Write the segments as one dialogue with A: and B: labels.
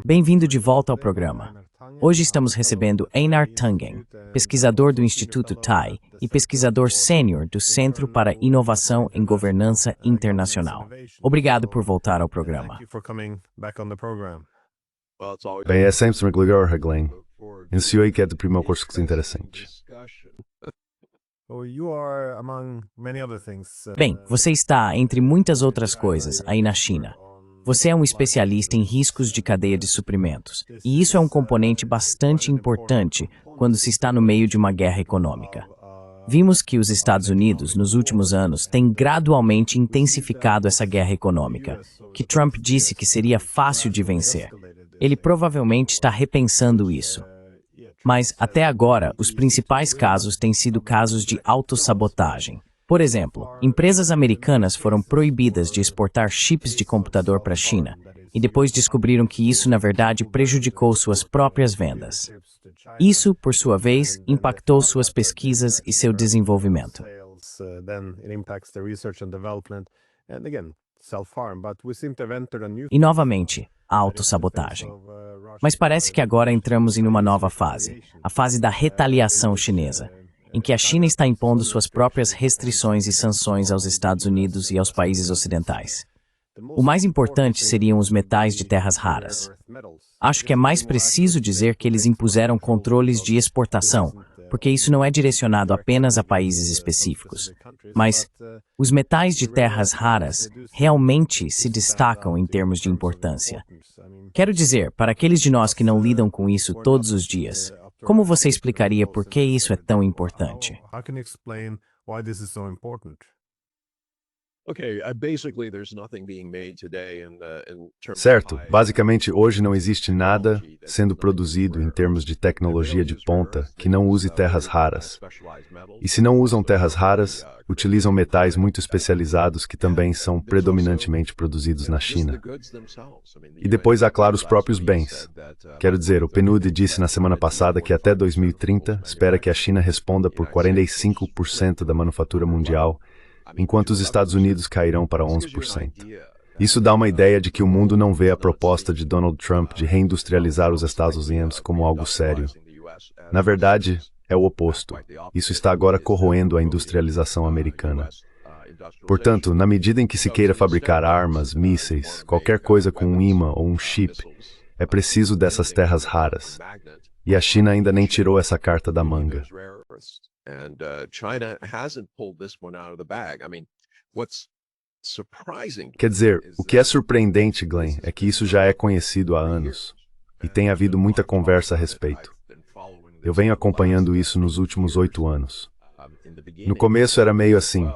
A: Bem-vindo de volta ao programa. Hoje estamos recebendo Einar Tangen, pesquisador do Instituto TAI e pesquisador sênior do Centro para Inovação em Governança Internacional. Obrigado por voltar ao programa.
B: Bem, é sempre muito legal, Glenn. Iniciei que é do primeiro curso que é interessante.
A: Bem, você está, entre muitas outras coisas, aí na China. Você é um especialista em riscos de cadeia de suprimentos, e isso é um componente bastante importante quando se está no meio de uma guerra econômica. Vimos que os Estados Unidos, nos últimos anos, têm gradualmente intensificado essa guerra econômica, que Trump disse que seria fácil de vencer. Ele provavelmente está repensando isso. Mas, até agora, os principais casos têm sido casos de autossabotagem. Por exemplo, empresas americanas foram proibidas de exportar chips de computador para a China, e depois descobriram que isso, na verdade, prejudicou suas próprias vendas. Isso, por sua vez, impactou suas pesquisas e seu desenvolvimento. E, novamente, a autossabotagem. Mas parece que agora entramos em uma nova fase, a fase da retaliação chinesa, em que a China está impondo suas próprias restrições e sanções aos Estados Unidos e aos países ocidentais. O mais importante seriam os metais de terras raras. Acho que é mais preciso dizer que eles impuseram controles de exportação, porque isso não é direcionado apenas a países específicos. Mas os metais de terras raras realmente se destacam em termos de importância. Quero dizer, para aqueles de nós que não lidam com isso todos os dias, como você explicaria por que isso é tão importante?
B: Certo, basicamente hoje não existe nada sendo produzido em termos de tecnologia de ponta que não use terras raras. E se não usam terras raras, utilizam metais muito especializados que também são predominantemente produzidos na China. E depois há, claro, os próprios bens. Quero dizer, o PNUD disse na semana passada que até 2030 espera que a China responda por 45% da manufatura mundial, enquanto os Estados Unidos cairão para 11%. Isso dá uma ideia de que o mundo não vê a proposta de Donald Trump de reindustrializar os Estados Unidos como algo sério. Na verdade, é o oposto. Isso está agora corroendo a industrialização americana. Portanto, na medida em que se queira fabricar armas, mísseis, qualquer coisa com um ímã ou um chip, é preciso dessas terras raras. E a China ainda nem tirou essa carta da manga. Quer dizer, o que é surpreendente, Glenn, é que isso já é conhecido há anos. E tem havido muita conversa a respeito. Eu venho acompanhando isso nos últimos 8 anos. No começo era meio assim.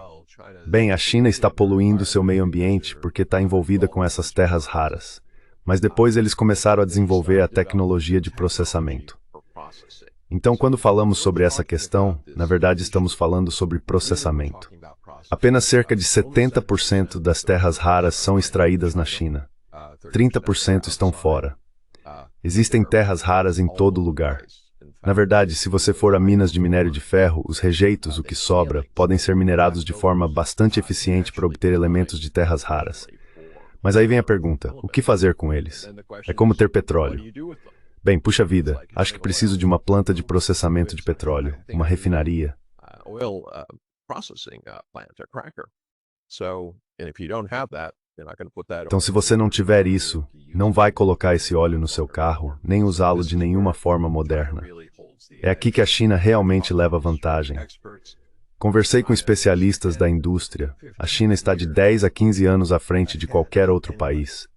B: Bem, a China está poluindo seu meio ambiente porque está envolvida com essas terras raras. Mas depois eles começaram a desenvolver a tecnologia de processamento. Então, quando falamos sobre essa questão, na verdade estamos falando sobre processamento. Apenas cerca de 70% das terras raras são extraídas na China. 30% estão fora. Existem terras raras em todo lugar. Na verdade, se você for a minas de minério de ferro, os rejeitos, o que sobra, podem ser minerados de forma bastante eficiente para obter elementos de terras raras. Mas aí vem a pergunta, o que fazer com eles? É como ter petróleo. Bem, puxa vida, acho que preciso de uma planta de processamento de petróleo, uma refinaria. Então, se você não tiver isso, não vai colocar esse óleo no seu carro, nem usá-lo de nenhuma forma moderna. É aqui que a China realmente leva vantagem. Conversei com especialistas da indústria. A China está de 10 a 15 anos à frente de qualquer outro país.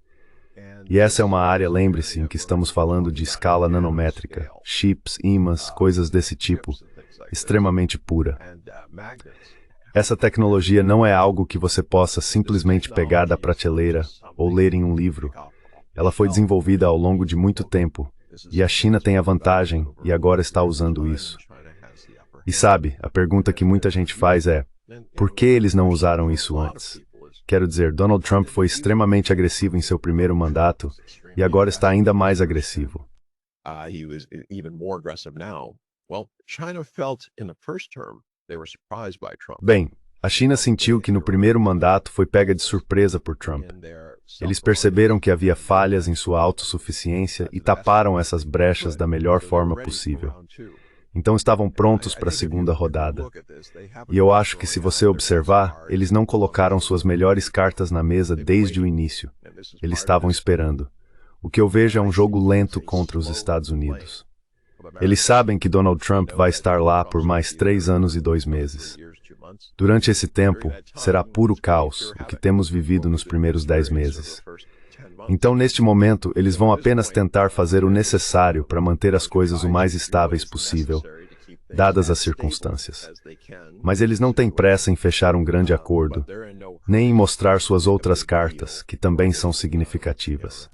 B: E essa é uma área, lembre-se, em que estamos falando de escala nanométrica, chips, ímãs, coisas desse tipo, extremamente pura. Essa tecnologia não é algo que você possa simplesmente pegar da prateleira ou ler em um livro. Ela foi desenvolvida ao longo de muito tempo, e a China tem a vantagem e agora está usando isso. E sabe, a pergunta que muita gente faz é, por que eles não usaram isso antes? Quero dizer, Donald Trump foi extremamente agressivo em seu primeiro mandato e agora está ainda mais agressivo. Bem, a China sentiu que no primeiro mandato foi pega de surpresa por Trump. Eles perceberam que havia falhas em sua autossuficiência e taparam essas brechas da melhor forma possível. Então estavam prontos para a segunda rodada. E eu acho que se você observar, eles não colocaram suas melhores cartas na mesa desde o início. Eles estavam esperando. O que eu vejo é um jogo lento contra os Estados Unidos. Eles sabem que Donald Trump vai estar lá por mais 3 anos e 2 meses. Durante esse tempo, será puro caos, o que temos vivido nos primeiros 10 meses. Então, neste momento, eles vão apenas tentar fazer o necessário para manter as coisas o mais estáveis possível, dadas as circunstâncias. Mas eles não têm pressa em fechar um grande acordo, nem em mostrar suas outras cartas, que também são significativas.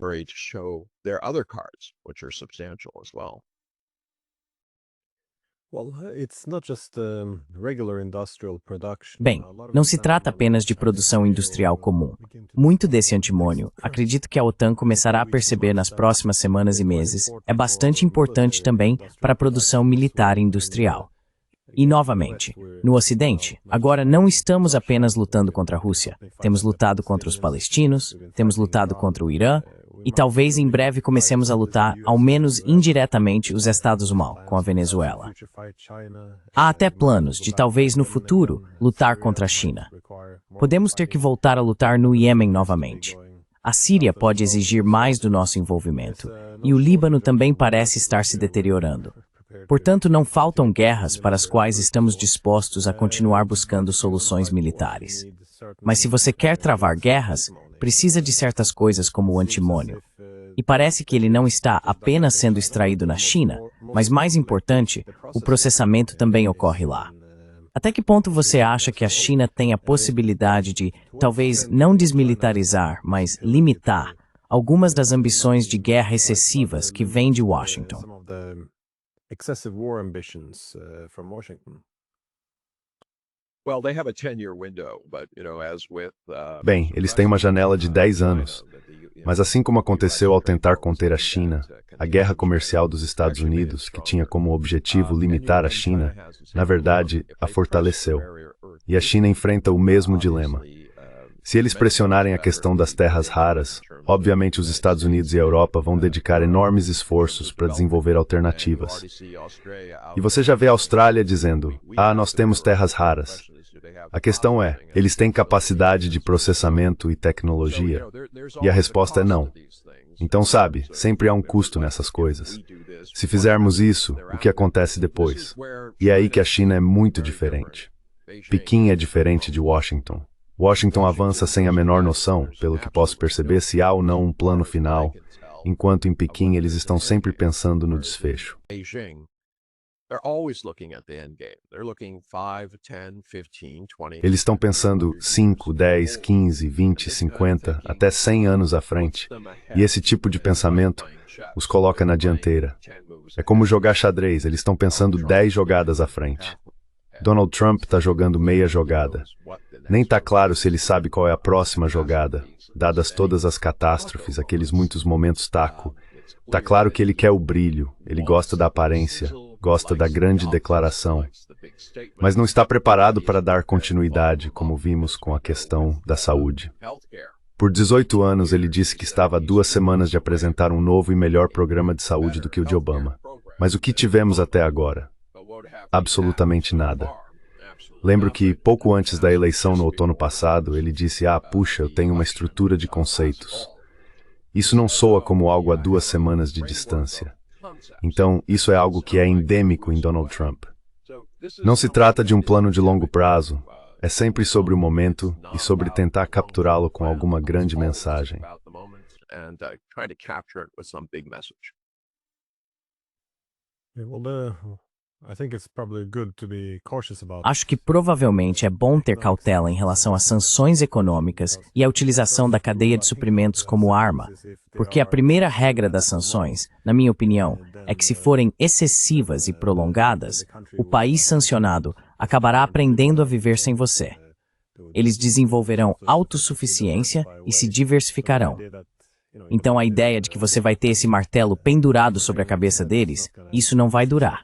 A: Bem, não se trata apenas de produção industrial comum. Muito desse antimônio, acredito que a OTAN começará a perceber nas próximas semanas e meses, é bastante importante também para a produção militar e industrial. E, novamente, no Ocidente, agora não estamos apenas lutando contra a Rússia. Temos lutado contra os palestinos, temos lutado contra o Irã, e talvez em breve comecemos a lutar, ao menos indiretamente, os Estados Mal, com a Venezuela. Há até planos de talvez no futuro lutar contra a China. Podemos ter que voltar a lutar no Iêmen novamente. A Síria pode exigir mais do nosso envolvimento, e o Líbano também parece estar se deteriorando. Portanto, não faltam guerras para as quais estamos dispostos a continuar buscando soluções militares. Mas se você quer travar guerras, precisa de certas coisas como o antimônio. E parece que ele não está apenas sendo extraído na China, mas mais importante, o processamento também ocorre lá. Até que ponto você acha que a China tem a possibilidade de, talvez não desmilitarizar, mas limitar algumas das ambições de guerra excessivas que vêm de Washington?
B: Bem, eles têm uma janela de 10 anos. Mas assim como aconteceu ao tentar conter a China, a guerra comercial dos Estados Unidos, que tinha como objetivo limitar a China, na verdade, a fortaleceu. E a China enfrenta o mesmo dilema. Se eles pressionarem a questão das terras raras, obviamente os Estados Unidos e a Europa vão dedicar enormes esforços para desenvolver alternativas. E você já vê a Austrália dizendo, nós temos terras raras. A questão é, eles têm capacidade de processamento e tecnologia? E a resposta é não. Então, sabe, sempre há um custo nessas coisas. Se fizermos isso, o que acontece depois? E é aí que a China é muito diferente. Pequim é diferente de Washington. Washington avança sem a menor noção, pelo que posso perceber, se há ou não um plano final, enquanto em Pequim eles estão sempre pensando no desfecho. Eles estão pensando 5, 10, 15, 20, 50, até 100 anos à frente. E esse tipo de pensamento os coloca na dianteira. É como jogar xadrez, eles estão pensando 10 jogadas à frente. Donald Trump está jogando meia jogada. Nem está claro se ele sabe qual é a próxima jogada, dadas todas as catástrofes, aqueles muitos momentos taco. Está claro que ele quer o brilho, ele gosta da aparência, gosta da grande declaração, mas não está preparado para dar continuidade, como vimos com a questão da saúde. Por 18 anos, ele disse que estava a 2 semanas de apresentar um novo e melhor programa de saúde do que o de Obama. Mas o que tivemos até agora? Absolutamente nada. Lembro que, pouco antes da eleição no outono passado, ele disse, puxa, eu tenho uma estrutura de conceitos. Isso não soa como algo a 2 semanas de distância. Então, isso é algo que é endêmico em Donald Trump. Não se trata de um plano de longo prazo, é sempre sobre o momento e sobre tentar capturá-lo com alguma grande mensagem.
A: Acho que provavelmente é bom ter cautela em relação às sanções econômicas e à utilização da cadeia de suprimentos como arma, porque a primeira regra das sanções, na minha opinião, é que se forem excessivas e prolongadas, o país sancionado acabará aprendendo a viver sem você. Eles desenvolverão autossuficiência e se diversificarão. Então a ideia de que você vai ter esse martelo pendurado sobre a cabeça deles, isso não vai durar.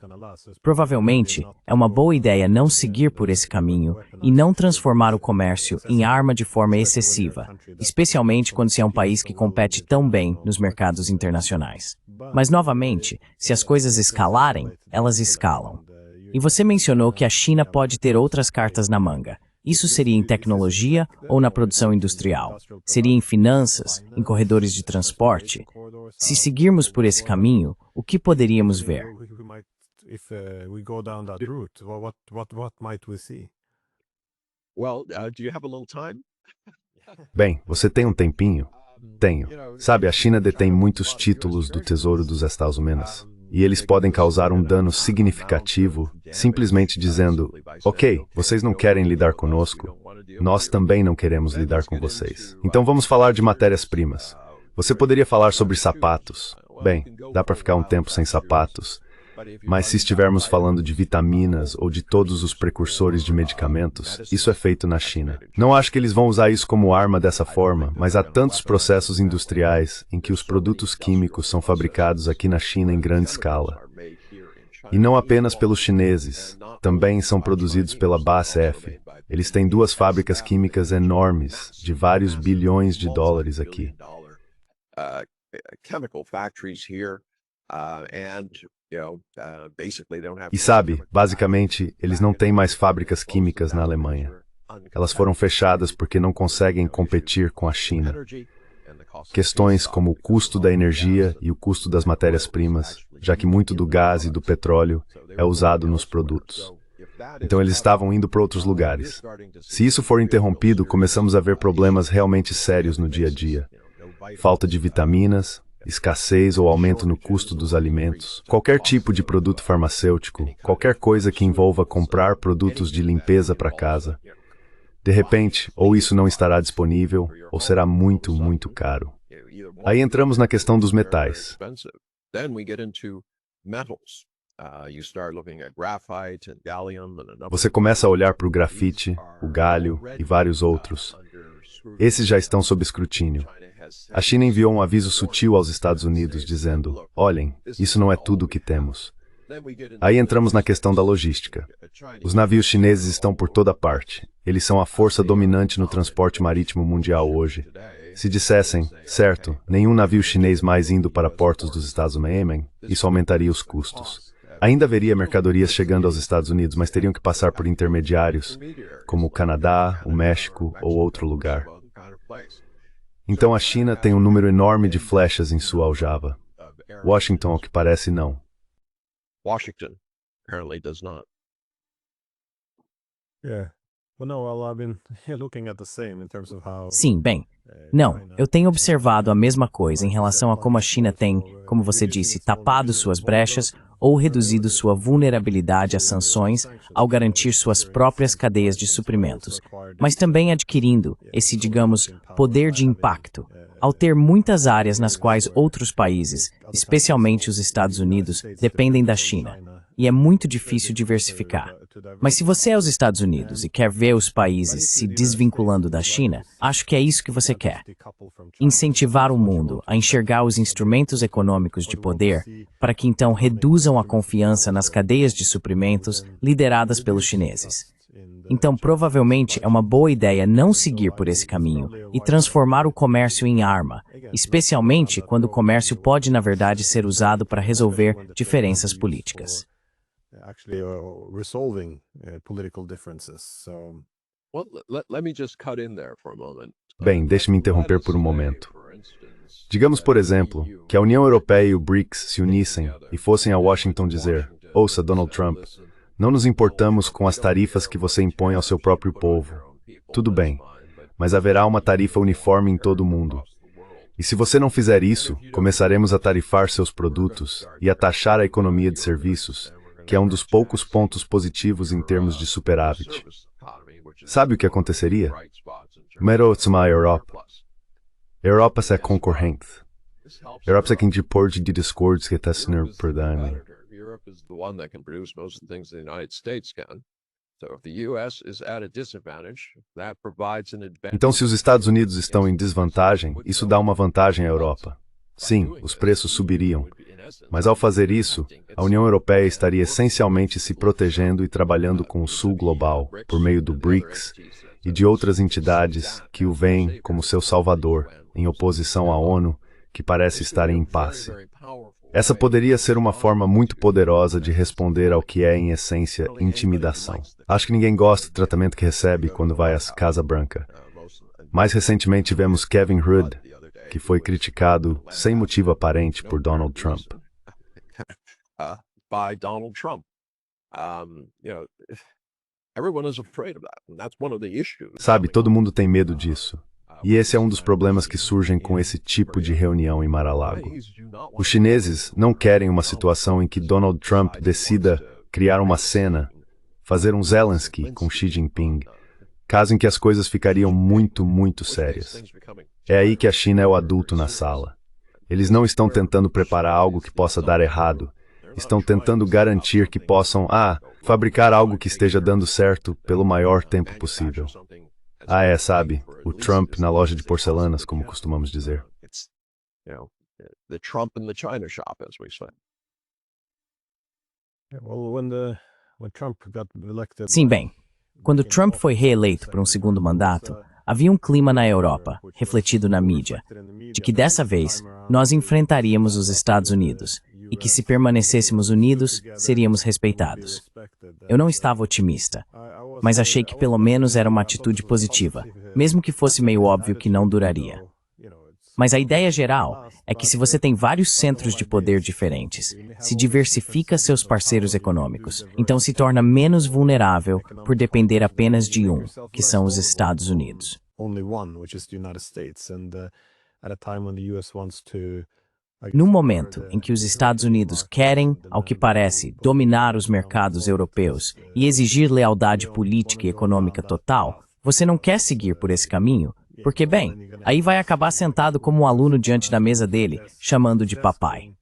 A: Provavelmente, é uma boa ideia não seguir por esse caminho e não transformar o comércio em arma de forma excessiva, especialmente quando se é um país que compete tão bem nos mercados internacionais. Mas, novamente, se as coisas escalarem, elas escalam. E você mencionou que a China pode ter outras cartas na manga. Isso seria em tecnologia ou na produção industrial? Seria em finanças, em corredores de transporte? Se seguirmos por esse caminho, o que poderíamos ver?
C: Do you have a little time?
B: Bem, você tem um tempinho? Tenho. Sabe, a China detém muitos títulos do Tesouro dos Estados Unidos. E eles podem causar um dano significativo simplesmente dizendo: ok, vocês não querem lidar conosco, nós também não queremos lidar com vocês. Então vamos falar de matérias-primas. Você poderia falar sobre sapatos. Bem, dá para ficar um tempo sem sapatos. Mas se estivermos falando de vitaminas ou de todos os precursores de medicamentos, isso é feito na China. Não acho que eles vão usar isso como arma dessa forma, mas há tantos processos industriais em que os produtos químicos são fabricados aqui na China em grande escala. E não apenas pelos chineses, também são produzidos pela BASF. Eles têm 2 fábricas químicas enormes, de vários bilhões de dólares aqui. E sabe, basicamente, eles não têm mais fábricas químicas na Alemanha. Elas foram fechadas porque não conseguem competir com a China. Questões como o custo da energia e o custo das matérias-primas, já que muito do gás e do petróleo é usado nos produtos. Então eles estavam indo para outros lugares. Se isso for interrompido, começamos a ver problemas realmente sérios no dia a dia. Falta de vitaminas, escassez ou aumento no custo dos alimentos, qualquer tipo de produto farmacêutico, qualquer coisa que envolva comprar produtos de limpeza para casa. De repente, ou isso não estará disponível, ou será muito, muito caro. Aí entramos na questão dos metais. Você começa a olhar para o grafite, o galho e vários outros. Esses já estão sob escrutínio. A China enviou um aviso sutil aos Estados Unidos dizendo: olhem, isso não é tudo o que temos. Aí entramos na questão da logística. Os navios chineses estão por toda parte. Eles são a força dominante no transporte marítimo mundial hoje. Se dissessem, certo, nenhum navio chinês mais indo para portos dos Estados Unidos, isso aumentaria os custos. Ainda haveria mercadorias chegando aos Estados Unidos, mas teriam que passar por intermediários, como o Canadá, o México ou outro lugar. Então a China tem um número enorme de flechas em sua aljava. Washington, ao que parece, não.
C: Washington apparently does not.
A: Sim, bem. Não, eu tenho observado a mesma coisa em relação a como a China tem, como você disse, tapado suas brechas ou reduzido sua vulnerabilidade a sanções ao garantir suas próprias cadeias de suprimentos, mas também adquirindo esse, digamos, poder de impacto, ao ter muitas áreas nas quais outros países, especialmente os Estados Unidos, dependem da China. E é muito difícil diversificar. Mas se você é os Estados Unidos e quer ver os países se desvinculando da China, acho que é isso que você quer. Incentivar o mundo a enxergar os instrumentos econômicos de poder para que então reduzam a confiança nas cadeias de suprimentos lideradas pelos chineses. Então, provavelmente é uma boa ideia não seguir por esse caminho e transformar o comércio em arma, especialmente quando o comércio pode, na verdade, ser usado para resolver diferenças políticas.
B: Bem, deixe-me interromper por um momento. Digamos, por exemplo, que a União Europeia e o BRICS se unissem e fossem a Washington dizer: ouça, Donald Trump, não nos importamos com as tarifas que você impõe ao seu próprio povo. Tudo bem, mas haverá uma tarifa uniforme em todo o mundo. E se você não fizer isso, começaremos a tarifar seus produtos e a taxar a economia de serviços, que é um dos poucos pontos positivos em termos de superávit. Sabe o que aconteceria? Merotsma Europa. Europa é concorrente. Europa é quem deporte de discordes que está sendo perdendo.
C: Europe is the one that can produce most of the things the United States can.
B: Então, se os Estados Unidos estão em desvantagem, isso dá uma vantagem à Europa. Sim, os preços subiriam. Mas ao fazer isso, a União Europeia estaria essencialmente se protegendo e trabalhando com o Sul global, por meio do BRICS e de outras entidades que o veem como seu salvador, em oposição à ONU, que parece estar em impasse. Essa poderia ser uma forma muito poderosa de responder ao que é, em essência, intimidação. Acho que ninguém gosta do tratamento que recebe quando vai à Casa Branca. Mais recentemente tivemos Kevin Hood, que foi criticado sem motivo aparente por Donald Trump. Sabe, todo mundo tem medo disso. E esse é um dos problemas que surgem com esse tipo de reunião em Mar-a-Lago. Os chineses não querem uma situação em que Donald Trump decida criar uma cena, fazer um Zelensky com Xi Jinping, caso em que as coisas ficariam muito, muito sérias. É aí que a China é o adulto na sala. Eles não estão tentando preparar algo que possa dar errado. Estão tentando garantir que possam, fabricar algo que esteja dando certo pelo maior tempo possível. Sabe, o Trump na loja de porcelanas, como costumamos dizer.
A: Sim, bem, quando Trump foi reeleito por um segundo mandato, havia um clima na Europa, refletido na mídia, de que dessa vez nós enfrentaríamos os Estados Unidos e que se permanecêssemos unidos, seríamos respeitados. Eu não estava otimista, mas achei que pelo menos era uma atitude positiva, mesmo que fosse meio óbvio que não duraria. Mas a ideia geral é que se você tem vários centros de poder diferentes, se diversifica seus parceiros econômicos, então se torna menos vulnerável por depender apenas de um, que são os Estados Unidos. No momento em que os Estados Unidos querem, ao que parece, dominar os mercados europeus e exigir lealdade política e econômica total, você não quer seguir por esse caminho, porque, bem, aí vai acabar sentado como um aluno diante da mesa dele, chamando de papai.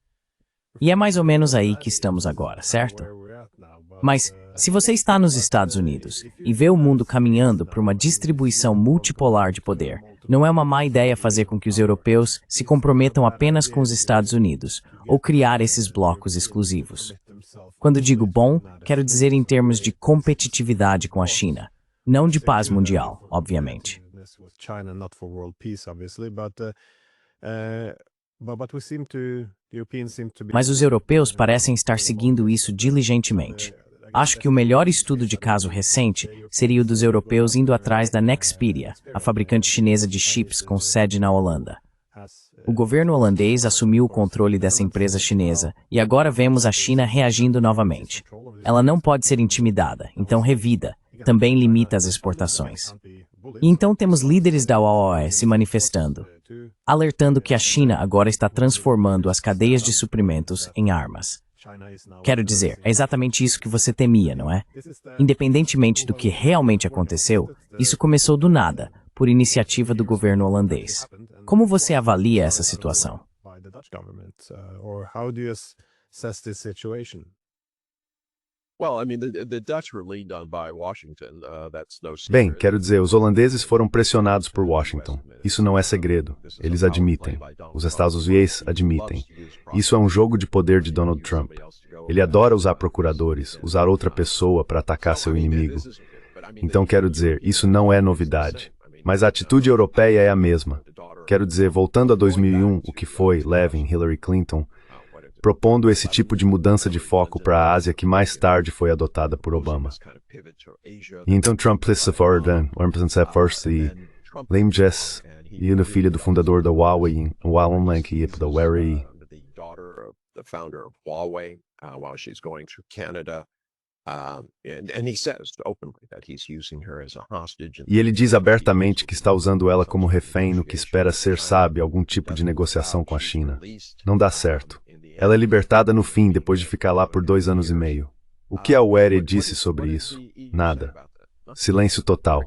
A: E é mais ou menos aí que estamos agora, certo? Mas, se você está nos Estados Unidos e vê o mundo caminhando por uma distribuição multipolar de poder, não é uma má ideia fazer com que os europeus se comprometam apenas com os Estados Unidos ou criar esses blocos exclusivos. Quando digo bom, quero dizer em termos de competitividade com a China, não de paz mundial, obviamente. Mas os europeus parecem estar seguindo isso diligentemente. Acho que o melhor estudo de caso recente seria o dos europeus indo atrás da Nexperia, a fabricante chinesa de chips com sede na Holanda. O governo holandês assumiu o controle dessa empresa chinesa e agora vemos a China reagindo novamente. Ela não pode ser intimidada, então revida, também limita as exportações. E então temos líderes da OOE se manifestando, alertando que a China agora está transformando as cadeias de suprimentos em armas. Quero dizer, é exatamente isso que você temia, não é? Independentemente do que realmente aconteceu, isso começou do nada, por iniciativa do governo holandês. Como você avalia essa situação?
B: Bem, quero dizer, os holandeses foram pressionados por Washington. Isso não é segredo. Eles admitem. Os Estados Unidos admitem. Isso é um jogo de poder de Donald Trump. Ele adora usar procuradores, usar outra pessoa para atacar seu inimigo. Então, quero dizer, isso não é novidade. Mas a atitude europeia é a mesma. Quero dizer, voltando a 2001, o que foi Levin, Hillary Clinton, propondo esse tipo de mudança de foco para a Ásia que mais tarde foi adotada por Obama. E então Trump se fordan, o representante first e Lim Jess, e o filho do fundador da Huawei, o Huawei que ia para o Huawei. E ele diz abertamente que está usando ela como refém no que espera ser, sabe, algum tipo de negociação com a China. Não dá certo. Ela é libertada no fim, depois de ficar lá por 2 anos e meio. O que a Huawei disse sobre isso? Nada. Silêncio total.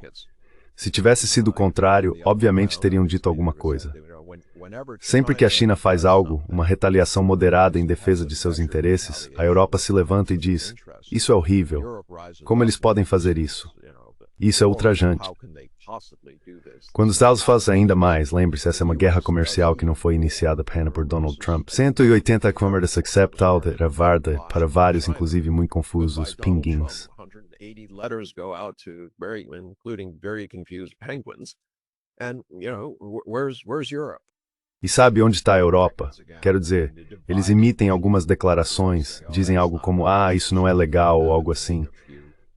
B: Se tivesse sido o contrário, obviamente teriam dito alguma coisa. Sempre que a China faz algo, uma retaliação moderada em defesa de seus interesses, a Europa se levanta e diz, Isso é horrível. Como eles podem fazer isso? Isso é ultrajante. Quando os Estados fazem ainda mais, lembre-se, essa é uma guerra comercial que não foi iniciada apenas por Donald Trump. 180 câmaras acceptadas era varda para vários, inclusive muito confusos, pinguins.
C: 180 letters go out to including very confused penguins. And, where's Europe?
B: E sabe onde está a Europa? Quero dizer, eles emitem algumas declarações, dizem algo como, isso não é legal ou algo assim.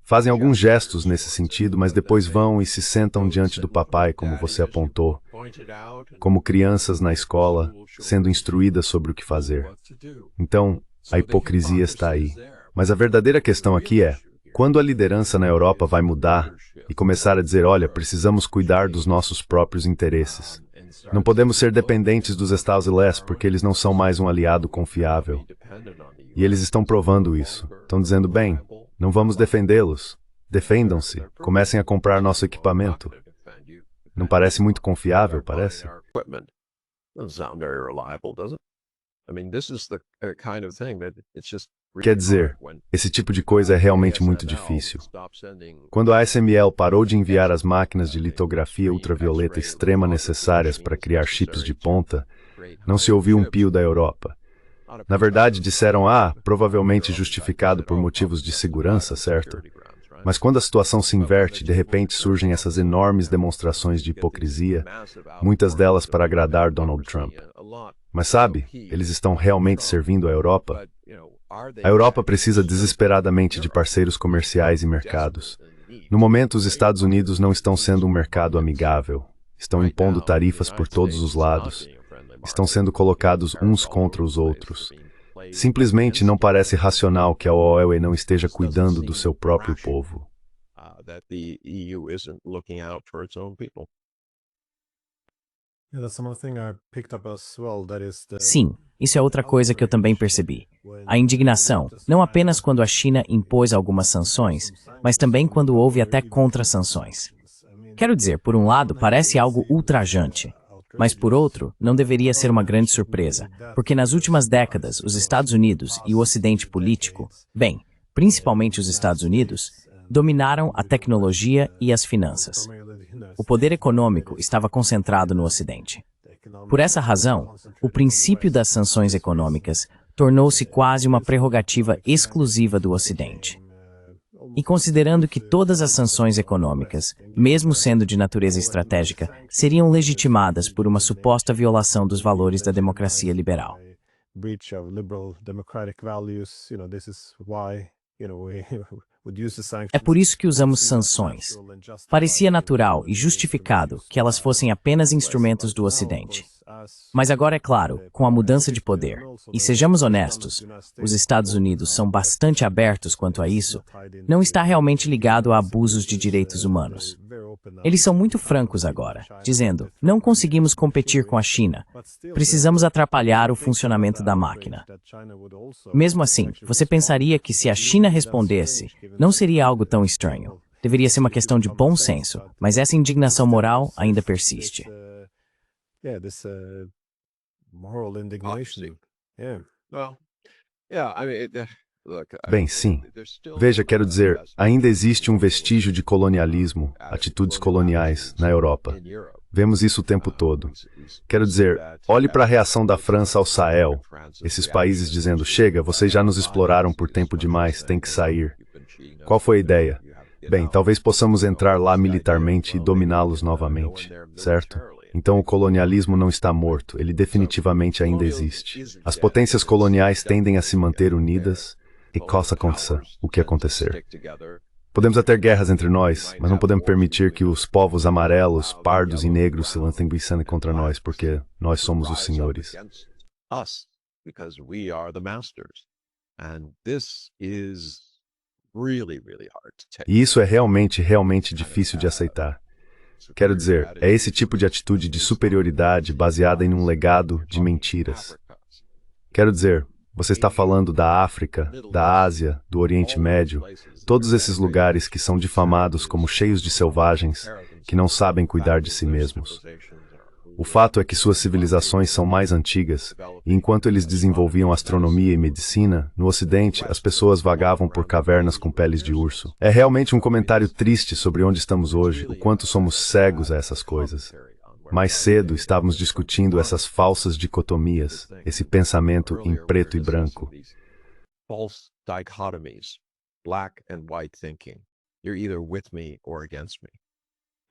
B: Fazem alguns gestos nesse sentido, mas depois vão e se sentam diante do papai, como você apontou, como crianças na escola, sendo instruídas sobre o que fazer. Então, a hipocrisia está aí. Mas a verdadeira questão aqui é, quando a liderança na Europa vai mudar e começar a dizer, olha, precisamos cuidar dos nossos próprios interesses. Não podemos ser dependentes dos Estados Unidos porque eles não são mais um aliado confiável. E eles estão provando isso. Estão dizendo, bem, não vamos defendê-los. Defendam-se. Comecem a comprar nosso equipamento. Não parece muito confiável, parece? Quer dizer, esse tipo de coisa é realmente muito difícil. Quando a ASML parou de enviar as máquinas de litografia ultravioleta extrema necessárias para criar chips de ponta, não se ouviu um pio da Europa. Na verdade, disseram, provavelmente justificado por motivos de segurança, certo? Mas quando a situação se inverte, de repente surgem essas enormes demonstrações de hipocrisia, muitas delas para agradar Donald Trump. Mas sabe, eles estão realmente servindo a Europa? A Europa precisa desesperadamente de parceiros comerciais e mercados. No momento, os Estados Unidos não estão sendo um mercado amigável. Estão impondo tarifas por todos os lados. Estão sendo colocados uns contra os outros. Simplesmente não parece racional que a OEA não esteja cuidando do seu próprio povo.
A: Sim, isso é outra coisa que eu também percebi. A indignação, não apenas quando a China impôs algumas sanções, mas também quando houve até contra-sanções. Quero dizer, por um lado, parece algo ultrajante. Mas, por outro, não deveria ser uma grande surpresa, porque nas últimas décadas, os Estados Unidos e o Ocidente político, principalmente os Estados Unidos, dominaram a tecnologia e as finanças. O poder econômico estava concentrado no Ocidente. Por essa razão, o princípio das sanções econômicas tornou-se quase uma prerrogativa exclusiva do Ocidente. E considerando que todas as sanções econômicas, mesmo sendo de natureza estratégica, seriam legitimadas por uma suposta violação dos valores da democracia liberal. É por isso que usamos sanções. Parecia natural e justificado que elas fossem apenas instrumentos do Ocidente. Mas agora é claro, com a mudança de poder, e sejamos honestos, os Estados Unidos são bastante abertos quanto a isso, não está realmente ligado a abusos de direitos humanos. Eles são muito francos agora, dizendo, não conseguimos competir com a China, precisamos atrapalhar o funcionamento da máquina. Mesmo assim, você pensaria que se a China respondesse, não seria algo tão estranho. Deveria ser uma questão de bom senso, mas essa indignação moral ainda persiste.
B: Bem, sim. Veja, quero dizer, ainda existe um vestígio de colonialismo, atitudes coloniais, na Europa. Vemos isso o tempo todo. Quero dizer, olhe para a reação da França ao Sahel. Esses países dizendo, chega, vocês já nos exploraram por tempo demais, tem que sair. Qual foi a ideia? Bem, talvez possamos entrar lá militarmente e dominá-los novamente, certo? Então o colonialismo não está morto, ele definitivamente ainda existe. As potências coloniais tendem a se manter unidas e aconteça o que acontecer. Podemos ter guerras entre nós, mas não podemos permitir que os povos amarelos, pardos e negros se lancem contra nós, porque nós somos os senhores. E isso é realmente difícil de aceitar. Quero dizer, é esse tipo de atitude de superioridade baseada em um legado de mentiras. Quero dizer, você está falando da África, da Ásia, do Oriente Médio, todos esses lugares que são difamados como cheios de selvagens, que não sabem cuidar de si mesmos. O fato é que suas civilizações são mais antigas, e enquanto eles desenvolviam astronomia e medicina, no Ocidente as pessoas vagavam por cavernas com peles de urso. É realmente um comentário triste sobre onde estamos hoje, o quanto somos cegos a essas coisas. Mais cedo estávamos discutindo essas falsas dicotomias, esse pensamento em preto e branco.
C: False dichotomies, black and white thinking. You're either with me or against me.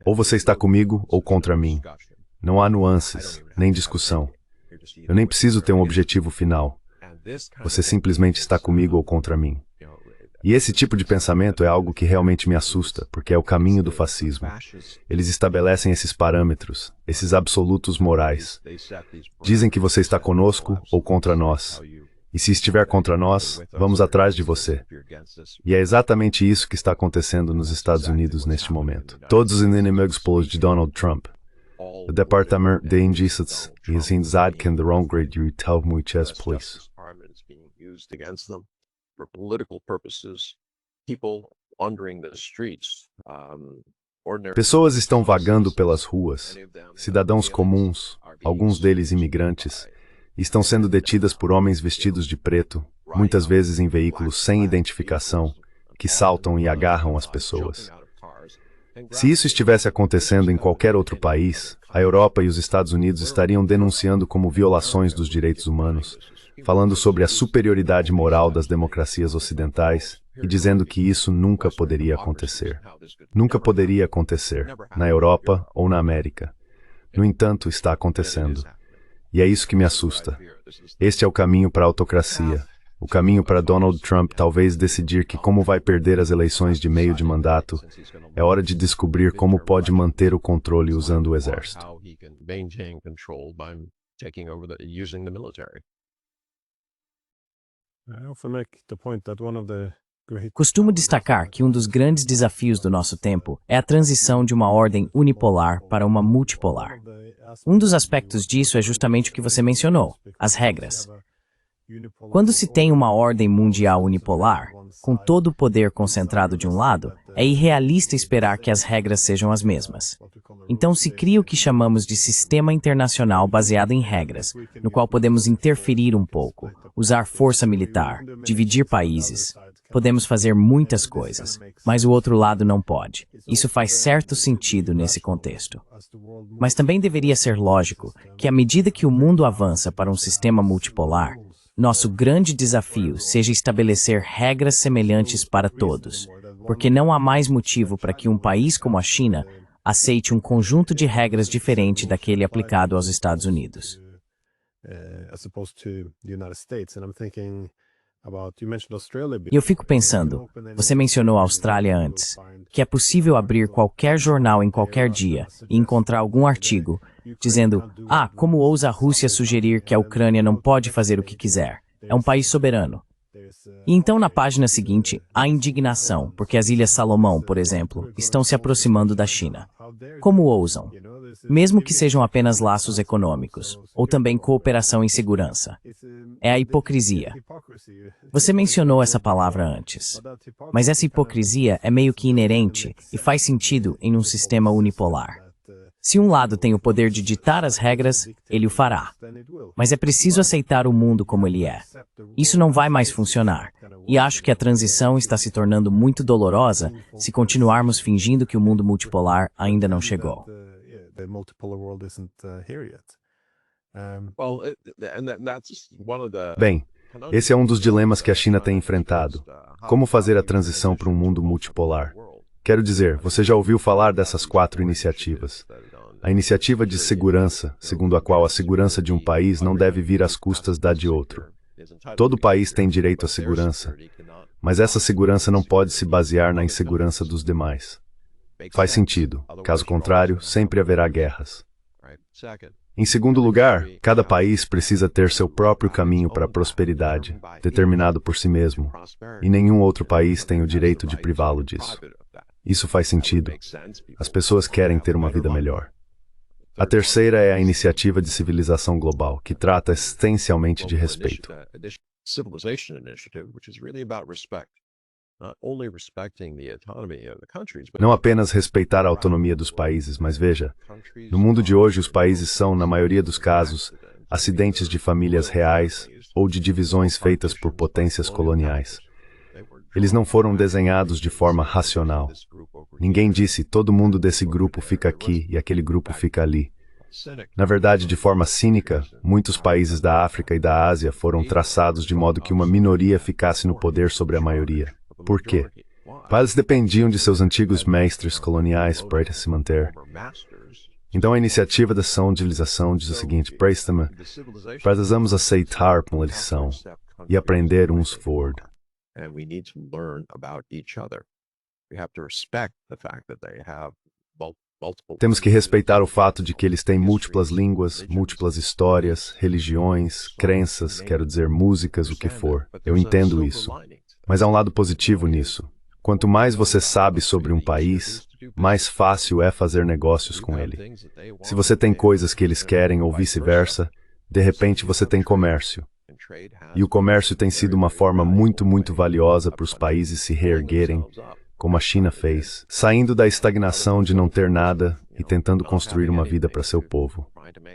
B: Ou você está comigo ou contra mim. Não há nuances, nem discussão. Eu nem preciso ter um objetivo final. Você simplesmente está comigo ou contra mim. E esse tipo de pensamento é algo que realmente me assusta, porque é o caminho do fascismo. Eles estabelecem esses parâmetros, esses absolutos morais. Dizem que você está conosco ou contra nós. E se estiver contra nós, vamos atrás de você. E é exatamente isso que está acontecendo nos Estados Unidos neste momento. Todos os inimigos de Donald Trump. O Departamento de Injustiça e as Inzadken de Rongrade e Tel Muitas Police.
C: For political purposes, people wandering the streets, ordinary
B: Pessoas estão vagando pelas ruas, cidadãos comuns, alguns deles imigrantes, estão sendo detidas por homens vestidos de preto, muitas vezes em veículos sem identificação, que saltam e agarram as pessoas. Se isso estivesse acontecendo em qualquer outro país, a Europa e os Estados Unidos estariam denunciando como violações dos direitos humanos, falando sobre a superioridade moral das democracias ocidentais e dizendo que isso nunca poderia acontecer. Nunca poderia acontecer, na Europa ou na América. No entanto, está acontecendo. E é isso que me assusta. Este é o caminho para a autocracia. O caminho para Donald Trump talvez decidir que, como vai perder as eleições de meio de mandato, é hora de descobrir como pode manter o controle usando o exército.
A: Costumo destacar que um dos grandes desafios do nosso tempo é a transição de uma ordem unipolar para uma multipolar. Um dos aspectos disso é justamente o que você mencionou, as regras. Quando se tem uma ordem mundial unipolar, com todo o poder concentrado de um lado, é irrealista esperar que as regras sejam as mesmas. Então se cria o que chamamos de sistema internacional baseado em regras, no qual podemos interferir um pouco, usar força militar, dividir países. Podemos fazer muitas coisas, mas o outro lado não pode. Isso faz certo sentido nesse contexto. Mas também deveria ser lógico que, à medida que o mundo avança para um sistema multipolar, nosso grande desafio seja estabelecer regras semelhantes para todos, porque não há mais motivo para que um país como a China aceite um conjunto de regras diferente daquele aplicado aos Estados Unidos. E eu fico pensando, você mencionou a Austrália antes, que é possível abrir qualquer jornal em qualquer dia e encontrar algum artigo dizendo, como ousa a Rússia sugerir que a Ucrânia não pode fazer o que quiser? É um país soberano. E então na página seguinte, há indignação, porque as Ilhas Salomão, por exemplo, estão se aproximando da China. Como ousam? Mesmo que sejam apenas laços econômicos, ou também cooperação em segurança. É a hipocrisia. Você mencionou essa palavra antes. Mas essa hipocrisia é meio que inerente e faz sentido em um sistema unipolar. Se um lado tem o poder de ditar as regras, ele o fará. Mas é preciso aceitar o mundo como ele é. Isso não vai mais funcionar. E acho que a transição está se tornando muito dolorosa se continuarmos fingindo que o mundo multipolar ainda não chegou.
B: Bem, esse é um dos dilemas que a China tem enfrentado. Como fazer a transição para um mundo multipolar? Quero dizer, você já ouviu falar dessas 4 iniciativas. A iniciativa de segurança, segundo a qual a segurança de um país não deve vir às custas da de outro. Todo país tem direito à segurança, mas essa segurança não pode se basear na insegurança dos demais. Faz sentido, caso contrário, sempre haverá guerras. Em segundo lugar, cada país precisa ter seu próprio caminho para a prosperidade, determinado por si mesmo, e nenhum outro país tem o direito de privá-lo disso. Isso faz sentido. As pessoas querem ter uma vida melhor. A terceira é a iniciativa de civilização global, que trata essencialmente de respeito.
C: not only respecting the autonomy of the countries, but
B: Não apenas respeitar a autonomia dos países, mas veja, no mundo de hoje os países são, na maioria dos casos, acidentes de famílias reais ou de divisões feitas por potências coloniais. Eles não foram desenhados de forma racional. Ninguém disse, todo mundo desse grupo fica aqui e aquele grupo fica ali. Na verdade, de forma cínica, muitos países da África e da Ásia foram traçados de modo que uma minoria ficasse no poder sobre a maioria. Por quê? Eles dependiam de seus antigos mestres coloniais para se manter. Então a iniciativa da civilização diz o seguinte, precisamos aceitar como eles são e aprender uns forward.
C: and we need to learn about each other. We have to respect the fact that they have multiple.
B: Temos que respeitar o fato de que eles têm múltiplas línguas, múltiplas histórias, religiões, crenças, quero dizer músicas, o que for. Eu entendo isso. Mas há um lado positivo nisso. Quanto mais você sabe sobre um país, mais fácil é fazer negócios com ele. Se você tem coisas que eles querem ou vice-versa, de repente você tem comércio. E o comércio tem sido uma forma muito valiosa para os países se reerguerem, como a China fez, saindo da estagnação de não ter nada e tentando construir uma vida para seu povo.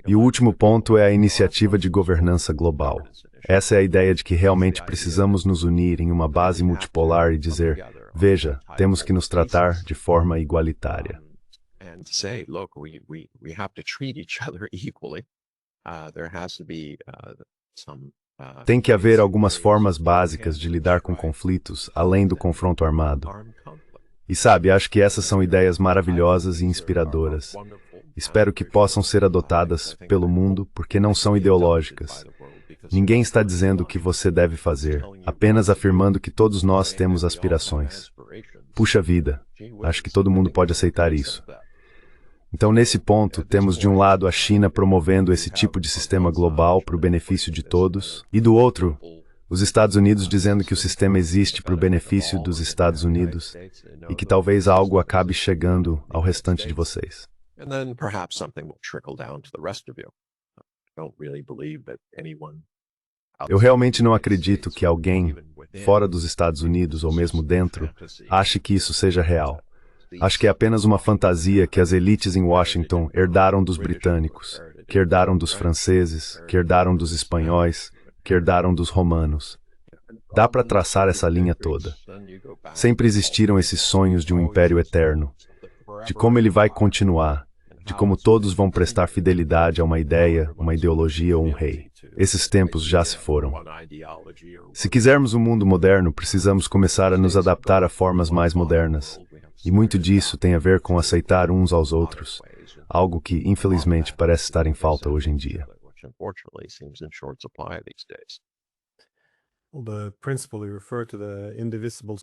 B: E o último ponto é a iniciativa de governança global. Essa é a ideia de que realmente precisamos nos unir em uma base multipolar e dizer, veja, temos que nos tratar de forma igualitária.
C: And to say, look, we have to treat each other equally. There has to be some.
B: Tem que haver algumas formas básicas de lidar com conflitos, além do confronto armado. E sabe, acho que essas são ideias maravilhosas e inspiradoras. Espero que possam ser adotadas pelo mundo, porque não são ideológicas. Ninguém está dizendo o que você deve fazer, apenas afirmando que todos nós temos aspirações. Puxa vida, acho que todo mundo pode aceitar isso. Então, nesse ponto, temos de um lado a China promovendo esse tipo de sistema global para o benefício de todos, e do outro, os Estados Unidos dizendo que o sistema existe para o benefício dos Estados Unidos e que talvez algo acabe chegando ao restante de vocês.
C: And then perhaps something will trickle down to the rest of you. I don't really believe that anyone.
B: Eu realmente não acredito que alguém, fora dos Estados Unidos ou mesmo dentro, ache que isso seja real. Acho que é apenas uma fantasia que as elites em Washington herdaram dos britânicos, que herdaram dos franceses, que herdaram dos espanhóis, que herdaram dos romanos. Dá para traçar essa linha toda. Sempre existiram esses sonhos de um império eterno, de como ele vai continuar, de como todos vão prestar fidelidade a uma ideia, uma ideologia ou um rei. Esses tempos já se foram. Se quisermos um mundo moderno, precisamos começar a nos adaptar a formas mais modernas. E muito disso tem a ver com aceitar uns aos outros, algo que, infelizmente, parece estar em falta hoje em dia.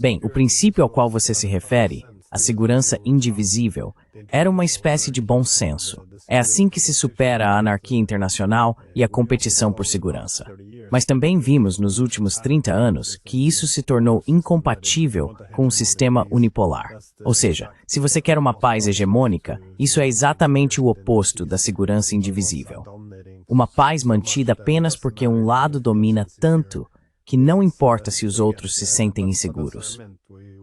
A: Bem, o princípio ao qual você se refere, a segurança indivisível, era uma espécie de bom senso. É assim que se supera a anarquia internacional e a competição por segurança. Mas também vimos nos últimos 30 anos que isso se tornou incompatível com um sistema unipolar. Ou seja, se você quer uma paz hegemônica, isso é exatamente o oposto da segurança indivisível. Uma paz mantida apenas porque um lado domina tanto que não importa se os outros se sentem inseguros.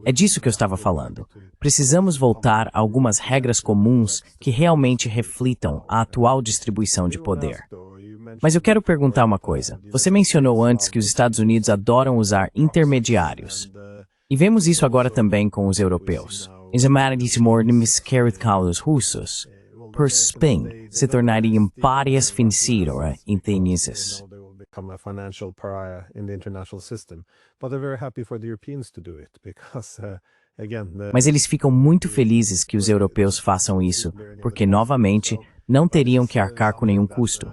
A: É disso que eu estava falando. Precisamos voltar a algumas regras comuns que realmente reflitam a atual distribuição de poder. Mas eu quero perguntar uma coisa. Você mencionou antes que os Estados Unidos adoram usar intermediários. E vemos isso agora também com os europeus. Os russos, por spin, se tornariam párias financeiras inteiros.
D: Become a financial pariah in the international system, but they're very happy for the Europeans to do it because,
A: Mas eles ficam muito felizes que os europeus façam isso, porque, novamente, não teriam que arcar com nenhum custo.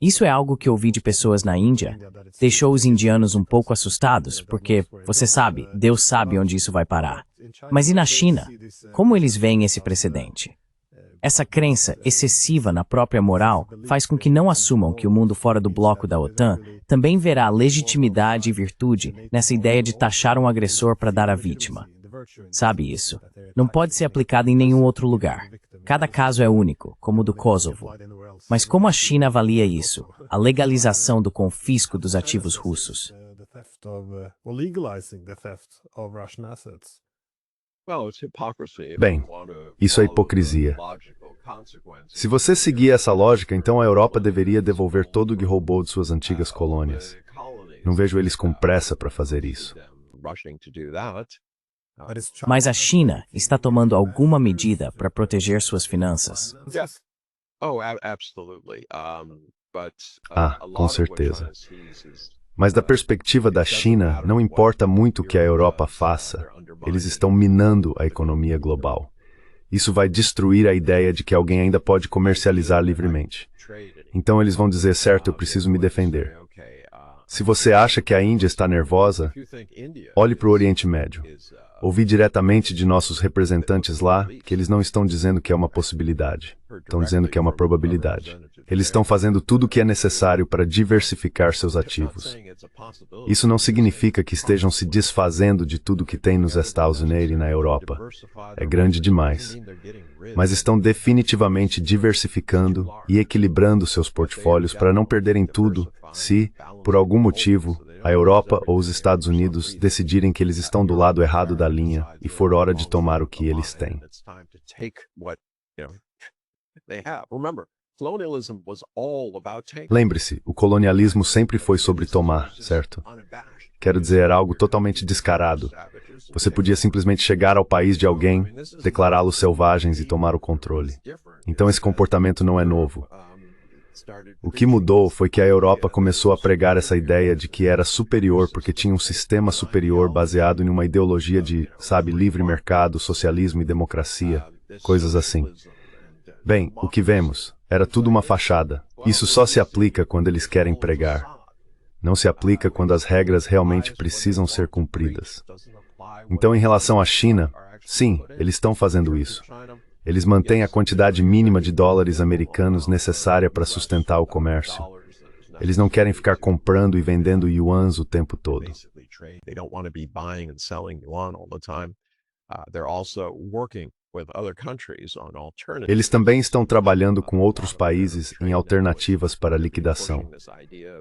A: Isso é algo que ouvi de pessoas na Índia. Deixou os indianos um pouco assustados, porque, você sabe, Deus sabe onde isso vai parar. Mas e na China? Como eles veem esse precedente? Essa crença excessiva na própria moral faz com que não assumam que o mundo fora do bloco da OTAN também verá legitimidade e virtude nessa ideia de taxar um agressor para dar à vítima. Sabe isso? Não pode ser aplicado em nenhum outro lugar. Cada caso é único, como o do Kosovo. Mas como a China avalia isso? A legalização do confisco dos ativos russos.
D: theft of, or legalizing the theft of Russian assets.
C: Well, it's hypocrisy if
B: Bem,
C: you want to
B: isso é
C: follow the
B: hipocrisia.
C: logical consequences.
B: Se você seguir essa lógica, então a Europa deveria devolver todo o que roubou de suas antigas colônias. Não vejo eles com pressa para fazer isso.
C: Rushing to do that.
D: But it's
A: Mas a China está tomando alguma medida para proteger suas finanças.
C: Yes. Oh, absolutely. But
B: Ah,
C: a lot
B: com
C: of what
B: certeza.
C: China sees is
B: Mas da perspectiva da China, não importa muito o que a Europa faça, eles estão minando a economia global. Isso vai destruir a ideia de que alguém ainda pode comercializar livremente. Então eles vão dizer, certo, eu preciso me defender. Se você acha que a Índia está nervosa, olhe para o Oriente Médio. Ouvi diretamente de nossos representantes lá que eles não estão dizendo que é uma possibilidade. Estão dizendo que é uma probabilidade. Eles estão fazendo tudo o que é necessário para diversificar seus ativos. Isso não significa que estejam se desfazendo de tudo que tem nos Estados Unidos e na Europa. É grande demais. Mas estão definitivamente diversificando e equilibrando seus portfólios para não perderem tudo se, por algum motivo, a Europa ou os Estados Unidos decidirem que eles estão do lado errado da linha e for hora de tomar o que eles têm. Lembre-se, o colonialismo sempre foi sobre tomar, certo? Quero dizer, era algo totalmente descarado. Você podia simplesmente chegar ao país de alguém, declará-los selvagens e tomar o controle. Então esse comportamento não é novo. O que mudou foi que a Europa começou a pregar essa ideia de que era superior porque tinha um sistema superior baseado em uma ideologia de, sabe, livre mercado, socialismo e democracia, coisas assim. Bem, o que vemos era tudo uma fachada. Isso só se aplica quando eles querem pregar. Não se aplica quando as regras realmente precisam ser cumpridas. Então, em relação à China, sim, eles estão fazendo isso. Eles mantêm a quantidade mínima de dólares americanos necessária para sustentar o comércio. Eles não querem ficar comprando e vendendo yuans o tempo todo. Eles também estão trabalhando com outros países em alternativas para liquidação.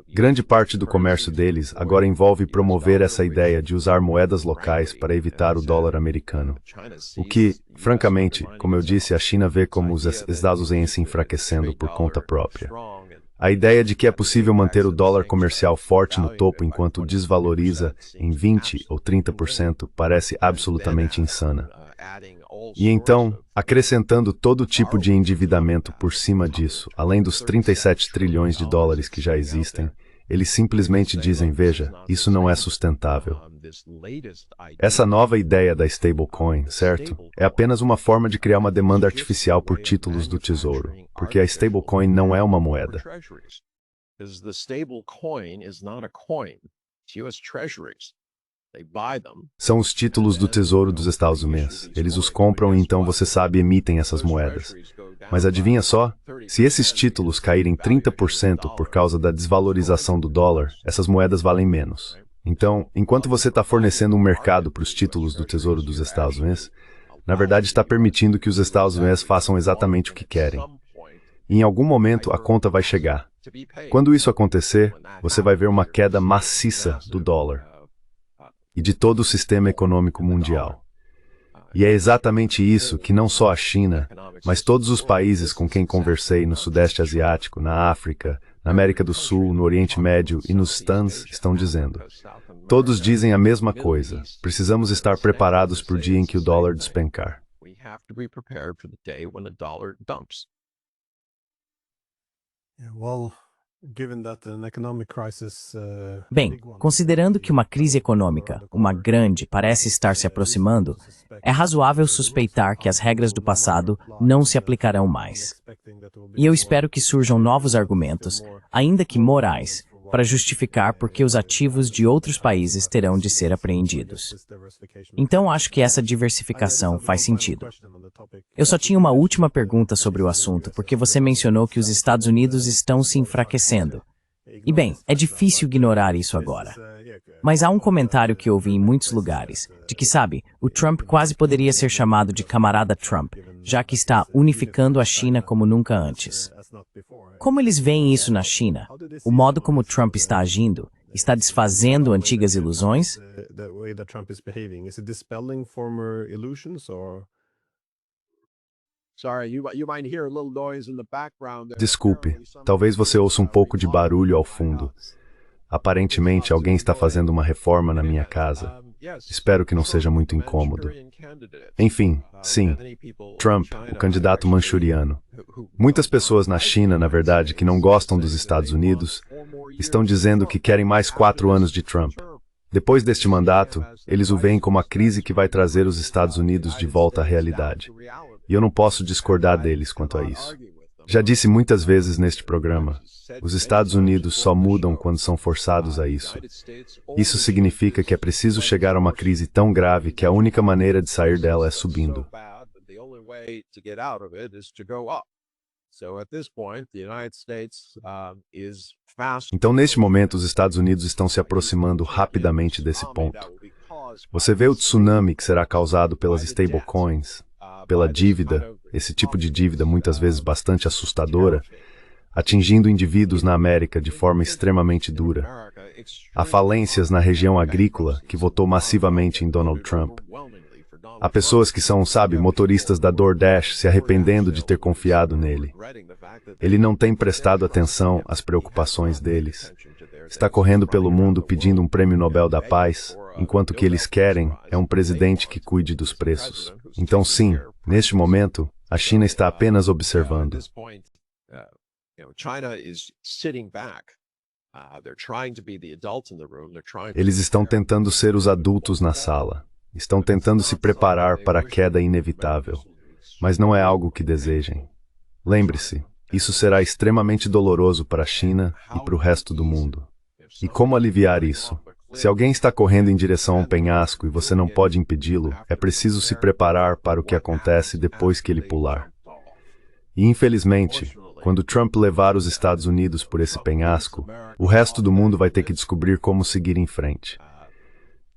B: Grande parte do comércio deles agora envolve promover essa ideia de usar moedas locais para evitar o dólar americano. O que, francamente, como eu disse, a China vê como os Estados Unidos se enfraquecendo por conta própria. A ideia de que é possível manter o dólar comercial forte no topo enquanto desvaloriza em 20% ou 30% parece absolutamente insana. E então, acrescentando todo tipo de endividamento por cima disso, além dos 37 trilhões de dólares que já existem, eles simplesmente dizem, veja, isso não é sustentável. Essa nova ideia da stablecoin, certo? É apenas uma forma de criar uma demanda artificial por títulos do tesouro, porque a stablecoin não é uma moeda. São os títulos do Tesouro dos Estados Unidos. Eles os compram e então, você sabe, emitem essas moedas. Mas adivinha só? Se esses títulos caírem 30% por causa da desvalorização do dólar, essas moedas valem menos. Então, enquanto você está fornecendo um mercado para os títulos do Tesouro dos Estados Unidos, na verdade está permitindo que os Estados Unidos façam exatamente o que querem. E em algum momento a conta vai chegar. Quando isso acontecer, você vai ver uma queda maciça do dólar e de todo o sistema econômico mundial. E é exatamente isso que não só a China, mas todos os países com quem conversei no Sudeste Asiático, na África, na América do Sul, no Oriente Médio e nos Stans estão dizendo. Todos dizem a mesma coisa. Precisamos estar preparados para o dia em que o dólar despencar.
A: Bem, considerando que uma crise econômica, uma grande, parece estar se aproximando, é razoável suspeitar que as regras do passado não se aplicarão mais. E eu espero que surjam novos argumentos, ainda que morais, para justificar por que os ativos de outros países terão de ser apreendidos. Então acho que essa diversificação faz sentido. Eu só tinha uma última pergunta sobre o assunto, porque você mencionou que os Estados Unidos estão se enfraquecendo. E bem, é difícil ignorar isso agora. Mas há um comentário que ouvi em muitos lugares, de que, sabe, o Trump quase poderia ser chamado de camarada Trump, já que está unificando a China como nunca antes. Como eles veem isso na China? O modo como Trump está agindo? Está desfazendo antigas ilusões?
D: The way that Trump is behaving? Is it dispelling former illusions or?
C: Sorry, you might hear a little noise in the background there.
B: Desculpe, talvez você ouça um pouco de barulho ao fundo. Aparentemente, alguém está fazendo uma reforma na minha casa. Espero que não seja muito incômodo. Enfim, sim, Trump, o candidato manchuriano. Muitas pessoas na China, na verdade, que não gostam dos Estados Unidos, estão dizendo que querem mais 4 anos de Trump. Depois deste mandato, eles o veem como a crise que vai trazer os Estados Unidos de volta à realidade. E eu não posso discordar deles quanto a isso. Já disse muitas vezes neste programa, os Estados Unidos só mudam quando são forçados a isso. Isso significa que é preciso chegar a uma crise tão grave que a única maneira de sair dela é subindo. Então, neste momento, os Estados Unidos estão se aproximando rapidamente desse ponto. Você vê o tsunami que será causado pelas stablecoins, pela dívida, esse tipo de dívida muitas vezes bastante assustadora, atingindo indivíduos na América de forma extremamente dura. Há falências na região agrícola que votou massivamente em Donald Trump. Há pessoas que são, sabe, motoristas da DoorDash se arrependendo de ter confiado nele. Ele não tem prestado atenção às preocupações deles. Está correndo pelo mundo pedindo um prêmio Nobel da Paz, enquanto o que eles querem é um presidente que cuide dos preços. Então, sim, neste momento, a China está apenas observando. Eles estão tentando ser os adultos na sala. Estão tentando se preparar para a queda inevitável. Mas não é algo que desejem. Lembre-se, isso será extremamente doloroso para a China e para o resto do mundo. E como aliviar isso? Se alguém está correndo em direção a um penhasco e você não pode impedi-lo, é preciso se preparar para o que acontece depois que ele pular. E infelizmente, quando Trump levar os Estados Unidos por esse penhasco, o resto do mundo vai ter que descobrir como seguir em frente.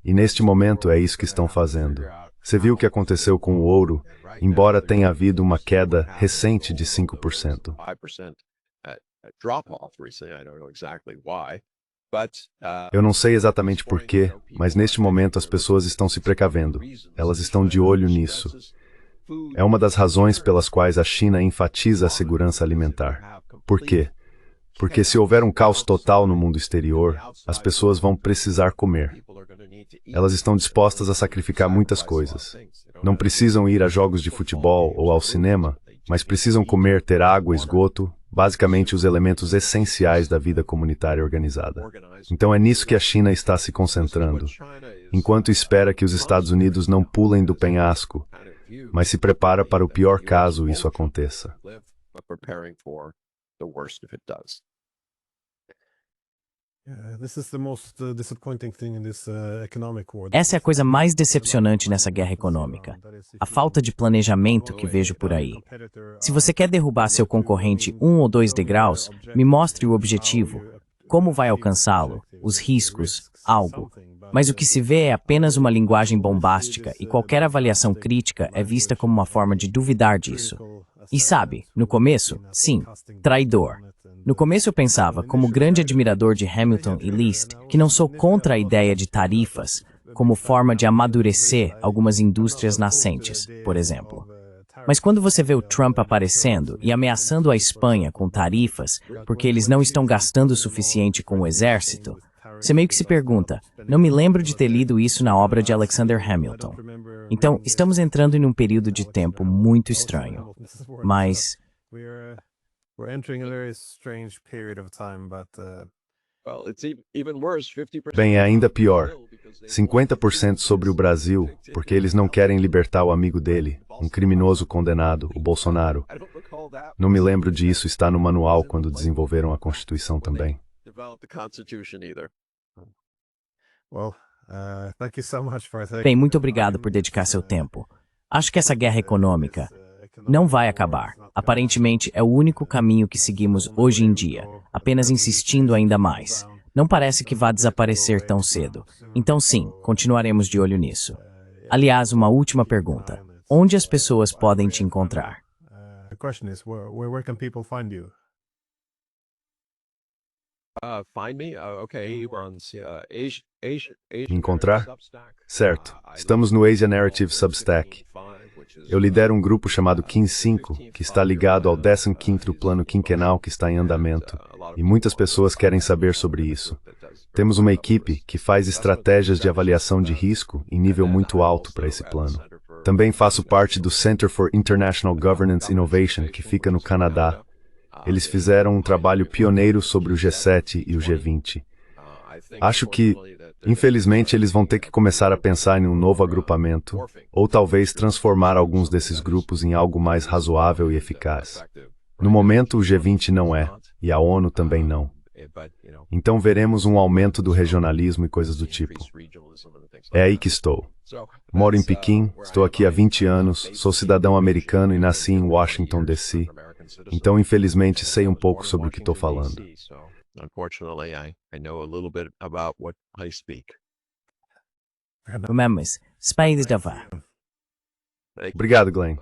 B: E neste momento é isso que estão fazendo. Você viu o que aconteceu com o ouro, embora tenha havido uma queda recente de 5%. Eu não sei exatamente porquê, mas neste momento as pessoas estão se precavendo. Elas estão de olho nisso. É uma das razões pelas quais a China enfatiza a segurança alimentar. Por quê? Porque se houver um caos total no mundo exterior, as pessoas vão precisar comer. Elas estão dispostas a sacrificar muitas coisas. Não precisam ir a jogos de futebol ou ao cinema, mas precisam comer, ter água, esgoto, basicamente os elementos essenciais da vida comunitária organizada. Então é nisso que a China está se concentrando, enquanto espera que os Estados Unidos não pulem do penhasco, mas se prepara para o pior caso isso aconteça.
A: Essa é a coisa mais decepcionante nessa guerra econômica. A falta de planejamento que vejo por aí. Se você quer derrubar seu concorrente 1 ou 2 degraus, me mostre o objetivo, como vai alcançá-lo, os riscos, algo. Mas o que se vê é apenas uma linguagem bombástica e qualquer avaliação crítica é vista como uma forma de duvidar disso. E sabe, no começo, sim, traidor. No começo eu pensava, como grande admirador de Hamilton e List, que não sou contra a ideia de tarifas, como forma de amadurecer algumas indústrias nascentes, por exemplo. Mas quando você vê o Trump aparecendo e ameaçando a Espanha com tarifas, porque eles não estão gastando o suficiente com o exército, você meio que se pergunta, não me lembro de ter lido isso na obra de Alexander Hamilton. Então, estamos entrando em um período de tempo muito estranho. Mas...
D: We're entering a very strange period of time, but
B: Bem, é ainda pior. 50% sobre o Brasil, porque eles não querem libertar o amigo dele, um criminoso condenado, o Bolsonaro. Não me lembro disso, está no manual quando desenvolveram a Constituição também.
A: Bem, muito obrigado por dedicar seu tempo. Acho que essa guerra econômica não vai acabar. Aparentemente, é o único caminho que seguimos hoje em dia, apenas insistindo ainda mais. Não parece que vá desaparecer tão cedo. Então, sim, continuaremos de olho nisso. Aliás, uma última pergunta. Onde as pessoas podem te encontrar?
C: Find me? Okay, he runs Asia
B: Me encontrar?
C: Substack.
B: Certo. Estamos no Asia Narrative Substack. Eu lidero um grupo chamado Kin 5, que está ligado ao 15º Plano Quinquenal que está em andamento, e muitas pessoas querem saber sobre isso. Temos uma equipe que faz estratégias de avaliação de risco em nível muito alto para esse plano. Também faço parte do Center for International Governance Innovation, que fica no Canadá. Eles fizeram um trabalho pioneiro sobre o G7 e o G20. Acho que, infelizmente, eles vão ter que começar a pensar em um novo agrupamento, ou talvez transformar alguns desses grupos em algo mais razoável e eficaz. No momento, o G20 não é, e a ONU também não. Então veremos um aumento do regionalismo e coisas do tipo. É aí que estou. Moro em Pequim, estou aqui há 20 anos, sou cidadão americano e nasci em Washington, D.C., então infelizmente sei um pouco sobre o que estou falando.
C: Unfortunately, I know a little bit about what I speak.
A: Vamos, Spades da VAR.
B: Obrigado, Glenn.